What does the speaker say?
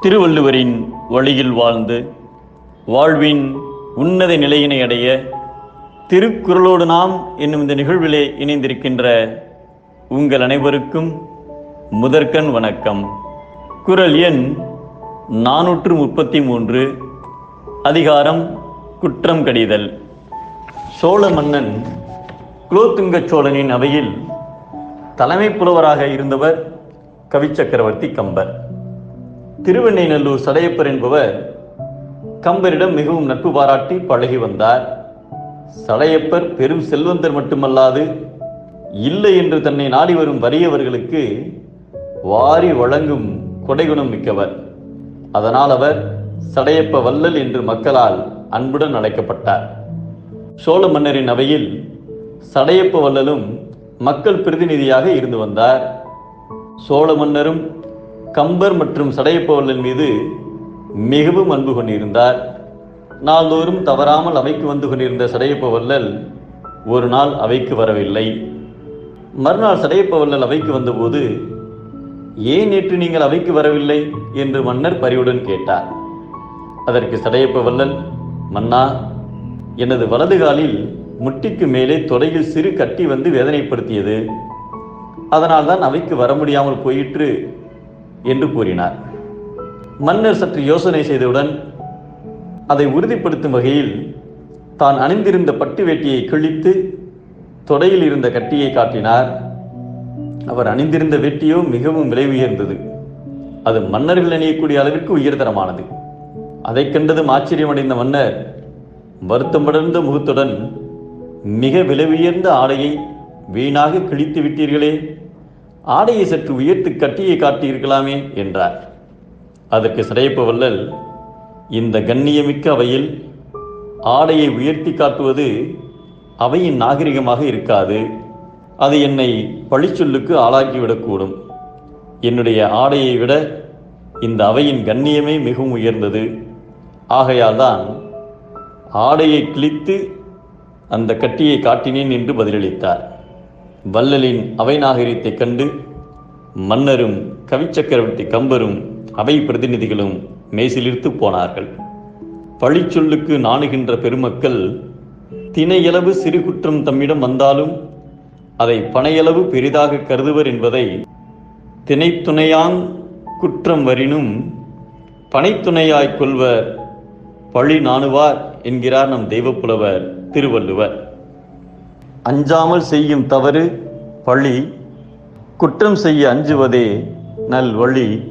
திருவள்ளுவரின் வழியில் வாழ்ந்து வாழ்வின் உன்னத நிலையினை அடைய திருக்குறளோடு நாம் என்னும் இந்த நிகழ்விலே இணைந்திருக்கின்ற உங்கள் அனைவருக்கும் முதற்கண் வணக்கம். குறள் எண் 433, அதிகாரம் குற்றம் கடிதல். சோழ மன்னன் குலோத்துங்க சோழனின் அவையில் தலைமை புலவராக இருந்தவர் கவிச்சக்கரவர்த்தி கம்பர். திருவெண்ணைநல்லூர் சடையப்பர் என்பவர் கம்பரிடம் மிகவும் நட்பு பாராட்டி பழகி வந்தார். சடையப்பர் பெரும் செல்வந்தர் மட்டுமல்லாது இல்லை என்று தன்னை நாடி வரும் வறியவர்களுக்கு வாரி வழங்கும் கொடைகுணம் மிக்கவர். அதனால் அவர் சடையப்ப வள்ளல் என்று மக்களால் அன்புடன் அழைக்கப்பட்டார். சோழ மன்னரின் அவையில் சடையப்ப வள்ளலும் மக்கள் பிரதிநிதியாக இருந்து வந்தார். சோழ மன்னரும் கம்பர் மற்றும் சடையப்ப வள்ளல் மீது மிகவும் அன்பு கொண்டிருந்தார். நாள்தோறும் தவறாமல் அவைக்கு வந்து கொண்டிருந்த சடையப்ப வள்ளல் ஒரு நாள் அவைக்கு வரவில்லை. மறுநாள் சடையப்ப வள்ளல் அவைக்கு வந்தபோது, ஏன் நேற்று நீங்கள் அவைக்கு வரவில்லை என்று மன்னர் பரிவுடன் கேட்டார். அதற்கு சடையப்ப வள்ளல், மன்னா, எனது வலது காலில் முட்டிக்கு மேலே தொடையில் சிறு கட்டி வந்து வேதனைப்படுத்தியது, அதனால் தான் அவைக்கு வர முடியாமல் போயிற்று என்று கூறினார். மன்னர் சற்று யோசனை செய்தவுடன் அதை உறுதிப்படுத்தும் வகையில் தான் அணிந்திருந்த பட்டு வேட்டியை கிழித்து தொடையில் இருந்த கட்டியை காட்டினார். அவர் அணிந்திருந்த வேட்டியோ மிகவும் விலை உயர்ந்தது. அது மன்னர்கள் அணியக்கூடிய அளவிற்கு உயர்தரமானது. அதை கண்டதும் ஆச்சரியமடைந்த மன்னர் வருத்தம் படர்ந்த முகத்துடன், மிக விலை உயர்ந்த ஆடையை வீணாக கிழித்து விட்டீர்களே, ஆடையை சற்று உயர்த்து கட்டியை காட்டியிருக்கலாமே என்றார். அதற்கு சடையப்ப வள்ளல், இந்த கண்ணியமிக்க அவையில் ஆடையை உயர்த்தி காட்டுவது அவையின் நாகரிகமாக இருக்காது. அது என்னை பழிச்சொல்லுக்கு ஆளாக்கிவிடக்கூடும். என்னுடைய ஆடையை விட இந்த அவையின் கண்ணியமே மிகவும் உயர்ந்தது. ஆகையால் தான் ஆடையை கிழித்து அந்த கட்டியை காட்டினேன் என்று பதிலளித்தார். வள்ளலின் அவை நாகரிகத்தைக் கண்டு மன்னரும் கவிச்சக்கரவர்த்தி கம்பரும் அவை பிரதிநிதிகளும் மெய்சிலிர்த்து போனார்கள். பழிச்சொல்லுக்கு நாணுகின்ற பெருமக்கள் தினையளவு சிறு குற்றம் தம்மிடம் வந்தாலும் அதை பனையளவு பெரிதாக கருதுவர் என்பதை தினைத்துணையாங் குற்றம் வரினும் பனைத்துணையாய் கொள்வர் பழி நாணுவார் என்கிறார் நம் தெய்வப்புலவர் திருவள்ளுவர். அஞ்சாமல் செய்யும் தவறு பழி, குற்றம் செய்ய அஞ்சுவதே நல் வழி.